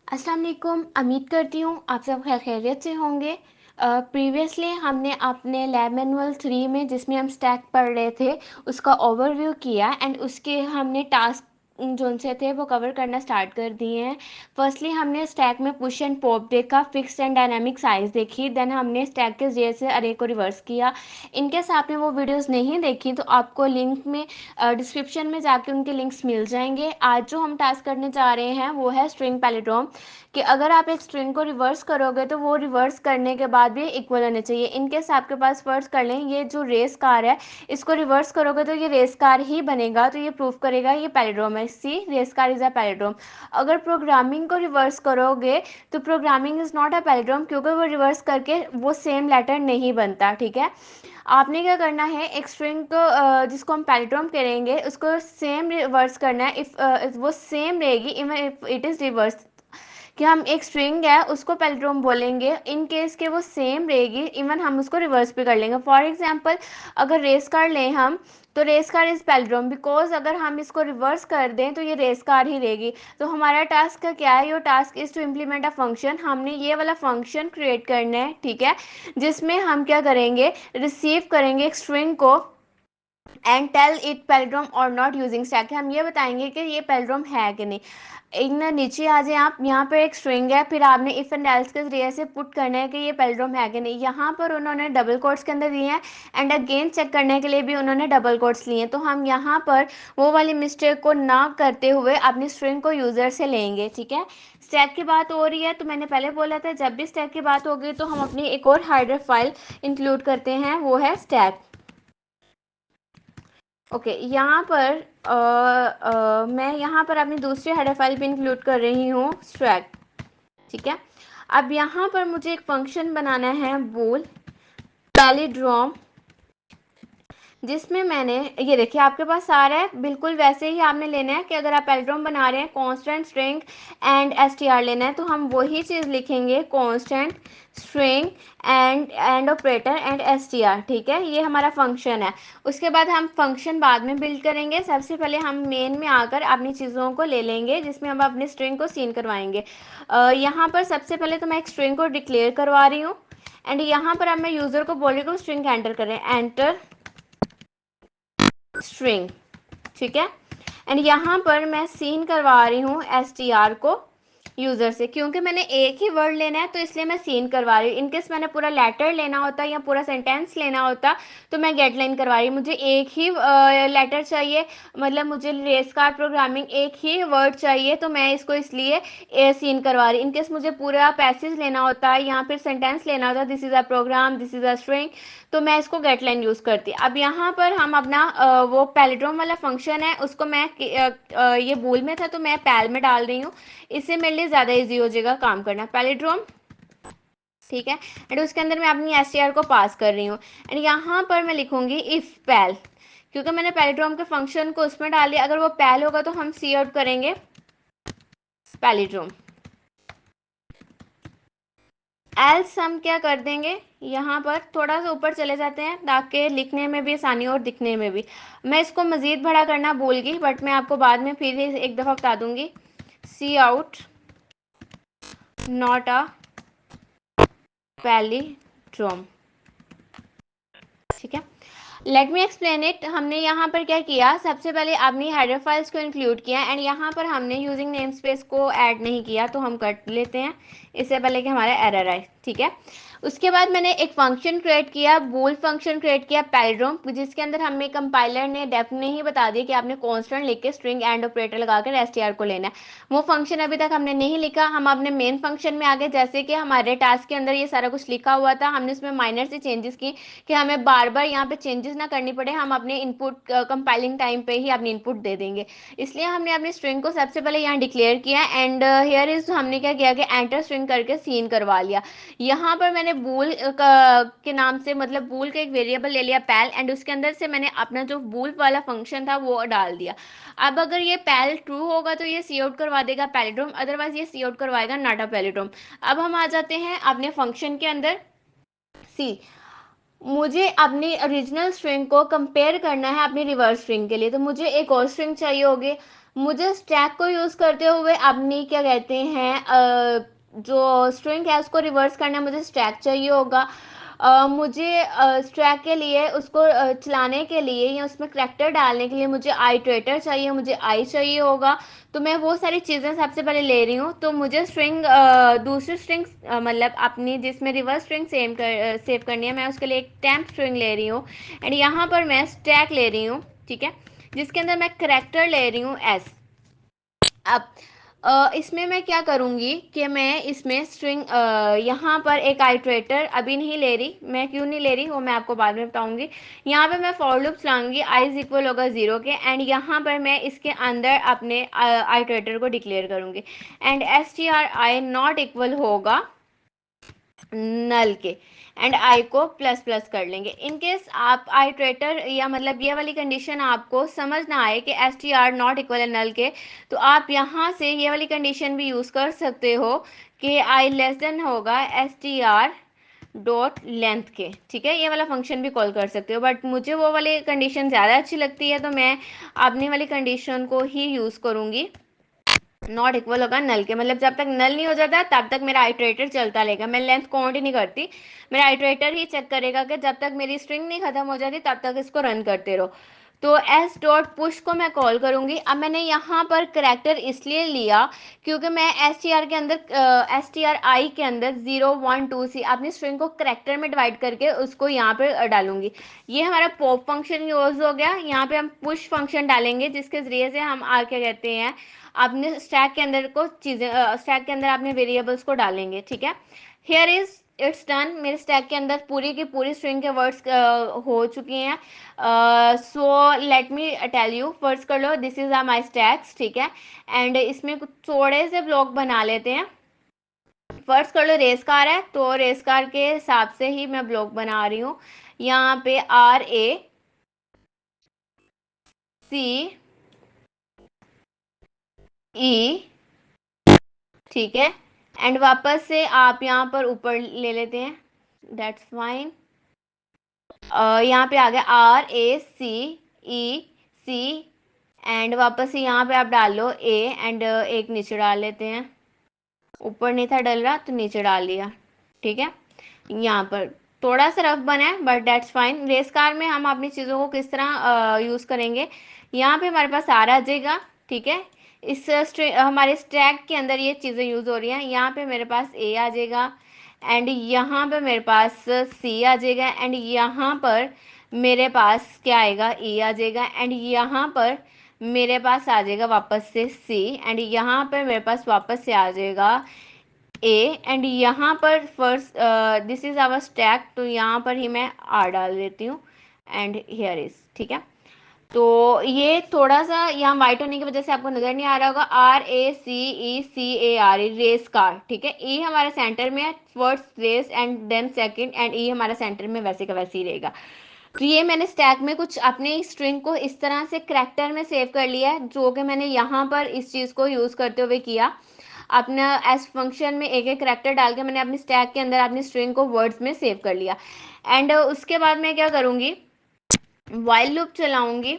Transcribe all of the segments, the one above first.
अस्सलाम वालेकुम। उम्मीद करती हूँ आप सब खैरियत से होंगे। प्रीवियसली हमने अपने लैब मैनुअल 3 में जिसमें हम स्टैक पढ़ रहे थे उसका ओवरव्यू किया एंड उसके हमने टास्क जो से थे वो कवर करना स्टार्ट कर दिए हैं। फर्स्टली हमने स्टैक में पुश एंड पॉप देखा, फिक्स्ड एंड डायनामिक साइज देखी, देन हमने स्टैक के जरिए से अरे को रिवर्स किया। इनकेस आपने वो वीडियोस नहीं देखी तो आपको लिंक में डिस्क्रिप्शन में जाके उनके लिंक्स मिल जाएंगे। आज जो हम टास्क करने जा रहे हैं वो है स्ट्रिंग पैलिड्रोम, कि अगर आप एक स्ट्रिंग को रिवर्स करोगे तो वो रिवर्स करने के बाद भी इक्वल होने चाहिए। इनकेस आपके पास फर्स्ट कर लें ये जो रेस कार है इसको रिवर्स करोगे तो ये रेस कार ही बनेगा, तो ये प्रूफ करेगा ये पैलिड्रोम है। See race car is a palindrome. अगर प्रोग्रामिंग को रिवर्स करोगे तो programming is not a palindrome, क्योंकि वो रिवर्स करके वो सेम लेटर नहीं बनता। ठीक है, आपने क्या करना है, एक स्ट्रिंग को जिसको हम पैलिड्रोम करेंगे उसको सेम रिवर्स करना है। इफ वो सेम रहेगी even if it is reverse, कि हम एक स्ट्रिंग है उसको पैलिड्रोम बोलेंगे इन केस के वो सेम रहेगी, इवन हम उसको रिवर्स भी कर लेंगे। फॉर एग्जांपल अगर रेस कार लें हम, तो race car is palindrome because अगर हम इसको रिवर्स कर दें तो ये रेस कार ही रहेगी। तो हमारा टास्क का क्या है, your task is to implement a function. हमने ये वाला फंक्शन क्रिएट करना है, ठीक है, जिसमें हम क्या करेंगे, रिसीव करेंगे एक स्ट्रिंग को एंड टेल इट पैलिड्रोम और नॉट यूजिंग स्टैक। हम ये बताएंगे कि ये पैलिड्रोम है कि नहीं। एक ना नीचे आ जाए आप, यहाँ पर एक स्ट्रिंग है, फिर आपने इफ एंड एल्स के जरिए से पुट करना है कि ये पैलिड्रोम है कि नहीं। यहाँ पर उन्होंने डबल कोट्स के अंदर दिए हैं एंड अगेन चेक करने के लिए भी उन्होंने डबल कोट्स लिए हैं। तो हम यहाँ पर वो वाली मिस्टेक को ना करते हुए अपनी स्ट्रिंग को यूजर से लेंगे। ठीक है, स्टैक की बात हो रही है तो मैंने पहले बोला था जब भी स्टैक की बात होगी तो हम अपनी एक और हार्डर फाइल इंक्लूड करते हैं, वो है स्टैक। ओके, यहाँ पर मैं यहाँ पर अपनी दूसरी हेडर फाइल भी इंक्लूड कर रही हूँ, स्ट्रैक। ठीक है, अब यहाँ पर मुझे एक फंक्शन बनाना है बूल पैलिड्रोम, जिसमें मैंने ये देखिए आपके पास सारा है बिल्कुल वैसे ही आपने लेना है कि अगर आप पैलिड्रोम बना रहे हैं कांस्टेंट स्ट्रिंग एंड एसटीआर लेना है तो हम वही चीज़ लिखेंगे, constant string and operator and STR. ठीक है, ये हमारा फंक्शन है। उसके बाद हम फंक्शन बाद में बिल्ड करेंगे। सबसे पहले हम मेन में आकर अपनी चीज़ों को ले लेंगे जिसमें हम अपनी स्ट्रिंग को सीन करवाएंगे। यहाँ पर सबसे पहले तो मैं एक स्ट्रिंग को डिक्लेयर करवा रही हूँ एंड यहाँ पर अब मैं यूज़र को बोल रही हूँ स्ट्रिंग एंटर करें, एंटर स्ट्रिंग। ठीक है, एंड यहाँ पर मैं सीन करवा रही हूँ एसटीआर को यूज़र से, क्योंकि मैंने एक ही वर्ड लेना है तो इसलिए मैं सीन करवा रही हूँ। इनकेस मैंने पूरा लेटर लेना होता या पूरा सेंटेंस लेना होता तो मैं गेट लाइन करवा रही हूँ। मुझे एक ही लेटर चाहिए, मतलब मुझे रेस कार प्रोग्रामिंग एक ही वर्ड चाहिए तो मैं इसको इसलिए सीन करवा रही हूँ। इनकेस मुझे पूरा पैसेज लेना होता है या फिर सेंटेंस लेना होता, this is a program, this is a string, तो मैं इसको गेट लाइन यूज़ करती। अब यहाँ पर हम अपना वो पैलिड्रोम वाला फंक्शन है उसको मैं ये बूल में था तो मैं पैल में डाल रही हूँ, इससे मेरे लिए ज़्यादा इजी हो जाएगा काम करना, पैलिड्रोम। ठीक है, एंड उसके अंदर मैं अपनी एस को पास कर रही हूँ एंड यहाँ पर मैं लिखूंगी इफ पैल, क्योंकि मैंने पैलिड्रोम के फंक्शन को उसमें डाल दिया। अगर वो पैल होगा तो हम सी आउट करेंगे पैलिड्रोम। एल्स हम क्या कर देंगे, यहाँ पर थोड़ा सा ऊपर चले जाते हैं ताकि लिखने में भी आसानी और दिखने में भी। मैं इसको मज़ीद बड़ा करना भूल गई बट मैं आपको बाद में फिर एक दफ़ा बता दूंगी, सी आउट नॉट अ पैलिड्रोम। ठीक है, लेट मी एक्सप्लेन इट। हमने यहाँ पर क्या किया, सबसे पहले अपनी हेडर फाइल्स को इंक्लूड किया एंड यहाँ पर हमने यूजिंग नेम स्पेस को ऐड नहीं किया तो हम कट लेते हैं इससे पहले कि हमारा एरर आए। ठीक है, उसके बाद मैंने एक फंक्शन क्रिएट किया, बूल फंक्शन क्रिएट किया पैलिड्रोम, जिसके अंदर हमें कंपाइलर ने डेफ ने ही बता दिया कि आपने कांस्टेंट लिख के स्ट्रिंग एंड ऑपरेटर लगाकर एसटीआर को लेना है। वो फंक्शन अभी तक हमने नहीं लिखा, हम अपने मेन फंक्शन में आ गए। जैसे कि हमारे टास्क के अंदर ये सारा कुछ लिखा हुआ था, हमने इसमें माइनर से चेंजेस की कि हमें बार बार यहाँ पे चेंजेस ना करनी पड़े, हम अपने इनपुट कंपाइलिंग टाइम पे ही अपनी इनपुट दे देंगे। इसलिए हमने अपनी स्ट्रिंग को सबसे पहले यहाँ डिक्लेयर किया एंड हियर इज हमने क्या किया कि एंटर स्ट्रिंग करके सीन करवा लिया। यहाँ पर मैंने बूल के नाम से, मतलब बूल का एक वेरिएबल ले लिया पैल एंड उसके अंदर से मैंने अपना जो बूल वाला फंक्शन था वो डाल दिया। अब अगर ये पैल ट्रू होगा तो ये सी आउट करवा देगा पैलिड्रोम, अदरवाइज ये सी आउट करवाएगा नॉट अ पैलिड्रोम। अब हम आ जाते हैं अपने फंक्शन के अंदर। सी, मुझे अपनी ओरिजिनल स्ट्रिंग को कंपेयर करना है अपनी रिवर्स स्ट्रिंग के लिए, तो मुझे एक और स्ट्रिंग चाहिए होगी। मुझे स्टैक को यूज़ करते हुए अपनी क्या कहते हैं जो स्ट्रिंग है उसको रिवर्स करना, मुझे स्टैक चाहिए होगा। मुझे स्टैक के लिए उसको चलाने के लिए या उसमें करैक्टर डालने के लिए मुझे आइटरेटर चाहिए, मुझे आई चाहिए होगा। तो मैं वो सारी चीज़ें सबसे पहले ले रही हूँ। तो मुझे स्ट्रिंग दूसरी स्ट्रिंग मतलब अपनी जिसमें रिवर्स स्ट्रिंग सेव करनी है, मैं उसके लिए एक टेम्प स्ट्रिंग ले रही हूँ। एंड यहाँ पर मैं स्टैक ले रही हूँ, ठीक है, जिसके अंदर मैं करैक्टर ले रही हूँ एस। अब इसमें मैं क्या करूँगी कि मैं इसमें स्ट्रिंग यहाँ पर एक आइटरेटर अभी नहीं ले रही, मैं क्यों नहीं ले रही वो मैं आपको बाद में बताऊँगी। यहाँ पे मैं फॉर लूप चलाऊँगी, आई इज इक्वल होगा 0 के, एंड यहाँ पर मैं इसके अंदर अपने आइटरेटर को डिक्लेयर करूँगी। And S T R I not equal होगा नल के, एंड आई को प्लस प्लस कर लेंगे। इन केस आप आइटरेटर या मतलब ये वाली कंडीशन आपको समझ ना आए कि S T R not equal है नल के, तो आप यहाँ से ये वाली कंडीशन भी यूज़ कर सकते हो कि आई लेस देन होगा S T R dot length के, ठीक है, ये वाला फंक्शन भी कॉल कर सकते हो। बट मुझे वो वाली कंडीशन ज़्यादा अच्छी लगती है, तो मैं अपनी वाली कंडीशन को ही यूज़ करूँगी। नॉट इक्वल होगा नल के, मतलब जब तक नल नहीं हो जाता तब तक मेरा आइटरेटर चलता रहेगा, मैं लेंथ काउंट ही नहीं करती, मेरा आइटरेटर ही चेक करेगा कि जब तक मेरी स्ट्रिंग नहीं खत्म हो जाती तब तक इसको रन करते रहो। तो एस डॉट पुश को मैं कॉल करूंगी। अब मैंने यहाँ पर करैक्टर इसलिए लिया क्योंकि मैं एस टी आर के अंदर एस टी आर आई के अंदर 0 1 2 अपनी स्ट्रिंग को करैक्टर में डिवाइड करके उसको यहाँ पर डालूंगी। ये हमारा पॉप फंक्शन यूज हो गया। यहाँ पे हम पुश फंक्शन डालेंगे जिसके जरिए से हम क्या कहते हैं अपने स्टैक के अंदर को चीज़ें स्टैक के अंदर अपने वेरिएबल्स को डालेंगे, ठीक है। हियर इज इट्स डन, मेरे स्टैक के अंदर पूरी की पूरी स्ट्रिंग के वर्ड्स हो चुकी हैं। So let me tell you, first कर लो this is are my stacks, ठीक है, एंड इसमें कुछ थोड़े से ब्लॉक बना लेते हैं। फर्स्ट कर लो रेस कार है, तो रेस कार के हिसाब से ही मैं ब्लॉक बना रही हूँ। यहाँ पे आर ए सी ई, ठीक है, एंड वापस से आप यहाँ पर ऊपर ले लेते हैं, दैट्स फाइन। यहाँ पे आ गया are A C E C, and वापस से यहाँ पे आप डाल लो ए, एंड एक नीचे डाल लेते हैं, ऊपर नहीं था डल रहा तो नीचे डाल दिया, ठीक है। यहाँ पर थोड़ा सा रफ बना है but that's fine. Race car में हम अपनी चीज़ों को किस तरह यूज़ करेंगे, यहाँ पे हमारे पास आर आ जाएगा, ठीक है। इस हमारे स्टैक के अंदर ये चीज़ें यूज़ हो रही हैं। यहाँ पे मेरे पास ए आ जाएगा, एंड यहाँ पे मेरे पास सी आ जाएगा, एंड यहाँ पर मेरे पास क्या आएगा ई आ जाएगा, एंड यहाँ पर मेरे पास आ जाएगा वापस से सी, एंड यहाँ पर मेरे पास वापस से आ जाएगा ए, एंड यहाँ पर first this is our stack, तो यहाँ पर ही मैं आर डाल देती हूँ, एंड हियर इज, ठीक है। तो ये थोड़ा सा यहाँ वाइट होने की वजह से आपको नजर नहीं आ रहा होगा, R A C E C A R E, race car, ठीक है। ई हमारे सेंटर में है, first race and then second, and E हमारा सेंटर में वैसे का वैसे ही रहेगा। तो ये मैंने स्टैक में कुछ अपने स्ट्रिंग को इस तरह से करैक्टर में सेव कर लिया है, जो कि मैंने यहाँ पर इस चीज़ को यूज़ करते हुए किया। अपना एस फंक्शन में एक एक करैक्टर डाल के मैंने अपनी स्टैक के अंदर अपनी स्ट्रिंग को वर्ड्स में सेव कर लिया। एंड उसके बाद मैं क्या करूँगी, वाइल लूप चलाऊंगी,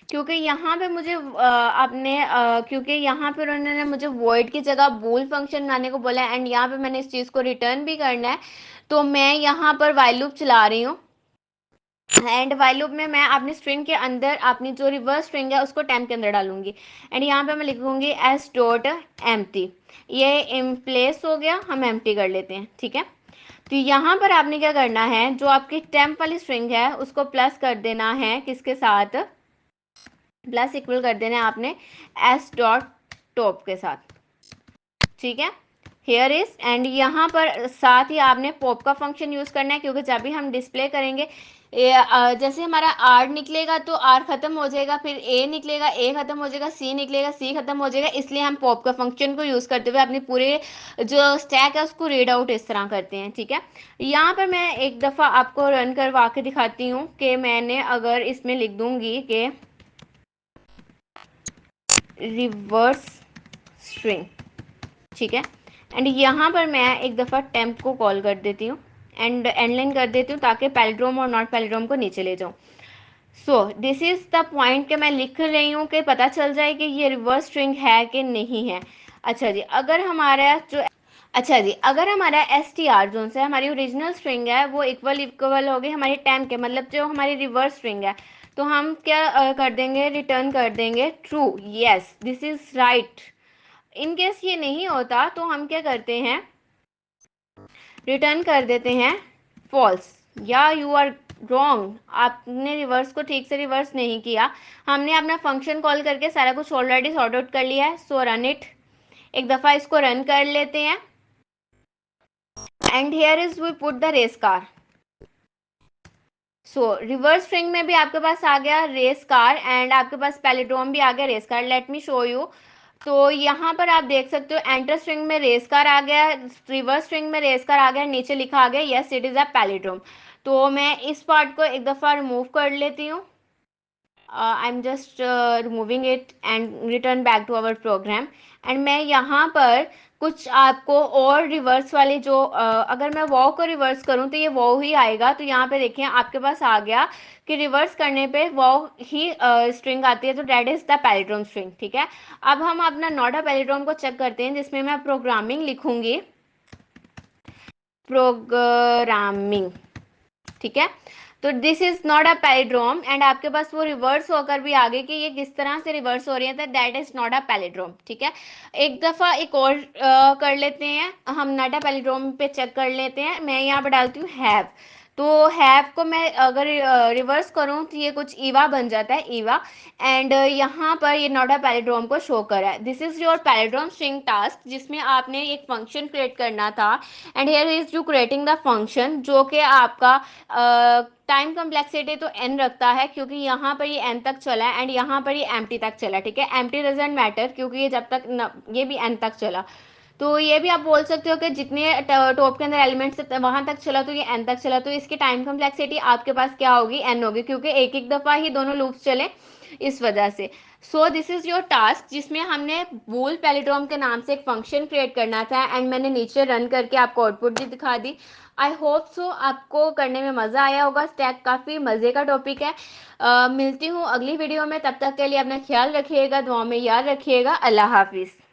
क्योंकि यहाँ पे मुझे क्योंकि यहाँ पे उन्होंने मुझे वॉइड की जगह बूल फंक्शन बनाने को बोला है, एंड यहाँ पे मैंने इस चीज़ को रिटर्न भी करना है, तो मैं यहाँ पर वाइल लूप चला रही हूँ। एंड वाइल लूप में मैं अपनी स्ट्रिंग के अंदर अपनी जो रिवर्स स्ट्रिंग है उसको टेम्प के अंदर डालूंगी, एंड यहाँ पे मैं लिखूंगी एस डॉट एम्प्टी। ये इन प्लेस हो गया, हम एम्प्टी कर लेते हैं, ठीक है। तो यहाँ पर आपने क्या करना है, जो आपकी टेम्प वाली स्ट्रिंग है उसको प्लस कर देना है, किसके साथ, प्लस इक्वल कर देना है आपने एस डॉट टॉप के साथ, ठीक है। हेयर इज, एंड यहाँ पर साथ ही आपने पॉप का फंक्शन यूज करना है, क्योंकि जब भी हम डिस्प्ले करेंगे जैसे हमारा आर निकलेगा तो आर खत्म हो जाएगा, फिर ए निकलेगा, ए खत्म हो जाएगा, सी निकलेगा, सी खत्म हो जाएगा, इसलिए हम पॉप का फंक्शन को यूज करते हुए अपने पूरे जो स्टैक है उसको रीड आउट इस तरह करते हैं, ठीक है। यहाँ पर मैं एक दफ़ा आपको रन करवा के दिखाती हूँ कि मैंने अगर इसमें लिख दूंगी कि रिवर्स स्ट्रिंग, ठीक है, एंड यहाँ पर मैं एक दफ़ा टेम्प को कॉल कर देती हूँ एंड एंड लाइन कर देती हूँ, ताकि पैलिड्रोम और नॉट पैलिड्रोम को नीचे ले जाऊँ। So this is the point कि मैं लिख रही हूँ कि पता चल जाए कि ये रिवर्स स्ट्रिंग है कि नहीं है। अच्छा जी, अगर हमारा एस टी आर जोन से हमारी ओरिजिनल स्ट्रिंग है वो इक्वल इक्वल होगी हमारी टेम के, मतलब जो हमारी रिवर्स स्ट्रिंग है, तो हम क्या कर देंगे, रिटर्न कर देंगे true, yes this is right. In case ये नहीं होता तो हम क्या करते हैं, रिटर्न कर देते हैं फॉल्स, या यू आर रॉन्ग, आपने रिवर्स को ठीक से रिवर्स नहीं किया। हमने अपना फंक्शन कॉल करके सारा कुछ ऑलरेडी सॉर्ट आउट कर लिया है, सो रन इट। एक दफ़ा इसको रन कर लेते हैं and here is we put the race car. So reverse string में भी आपके पास आ गया रेस कार एंड आपके पास पैलिड्रोम भी आ गया race car. Let me show you. तो यहाँ पर आप देख सकते हो एंटर स्ट्रिंग में रेस कार आ गया, रिवर्स स्ट्रिंग में रेस कार आ गया, नीचे लिखा आ गया yes it is a palindrome. तो मैं इस पार्ट को एक दफ़ा रिमूव कर लेती हूँ। I'm just removing it and return back to our program। And मैं यहाँ पर कुछ आपको और रिवर्स वाले जो अगर मैं वो को रिवर्स करूँ तो ये वो ही आएगा। तो यहाँ पे देखिए आपके पास आ गया कि रिवर्स करने पे वो ही स्ट्रिंग आती है, तो that is the palindrome string. ठीक है, अब हम अपना नॉट अ पैलिड्रोम को चेक करते हैं जिसमें मैं प्रोग्रामिंग लिखूंगी, प्रोग्रामिंग। ठीक है, तो this is not a palindrome and आपके पास वो रिवर्स होकर भी आगे कि ये किस तरह से रिवर्स हो रही है, तो that is not a palindrome. ठीक है, एक दफा एक और कर लेते हैं, हम नॉट अ पैलिड्रोम पे चेक कर लेते हैं। मैं यहाँ पर डालती हूँ हैव। तो हैव को मैं अगर रिवर्स करूँ तो ये कुछ ईवा बन जाता है, ईवा। एंड यहाँ पर ये नॉट अ पैलिड्रोम को शो करा है। This is your palindrome string task जिसमें आपने एक फंक्शन क्रिएट करना था and here is you creating the function जो कि आपका टाइम कम्प्लेक्सिटी तो n रखता है क्योंकि यहाँ पर ये n तक चला है एंड यहाँ पर ये empty तक चला। ठीक है, empty डजेंट मैटर क्योंकि ये जब तक न, ये भी n तक चला। तो ये भी आप बोल सकते हो कि जितने टॉप के अंदर एलिमेंट्स वहां तक चला तो ये n तक चला, तो इसकी टाइम कम्प्लेक्सिटी आपके पास क्या होगी, n होगी, क्योंकि एक एक दफा ही दोनों लूप्स चले इस वजह से। So this is your task जिसमें हमने बूल पैलिड्रोम के नाम से एक फंक्शन क्रिएट करना था एंड मैंने नीचे रन करके आपको आउटपुट भी दिखा दी। आई होप सो आपको करने में मज़ा आया होगा। स्टैक काफ़ी मज़े का टॉपिक है। मिलती हूँ अगली वीडियो में, तब तक के लिए अपना ख्याल रखिएगा, दुआ में याद रखिएगा। अल्लाह हाफिज़।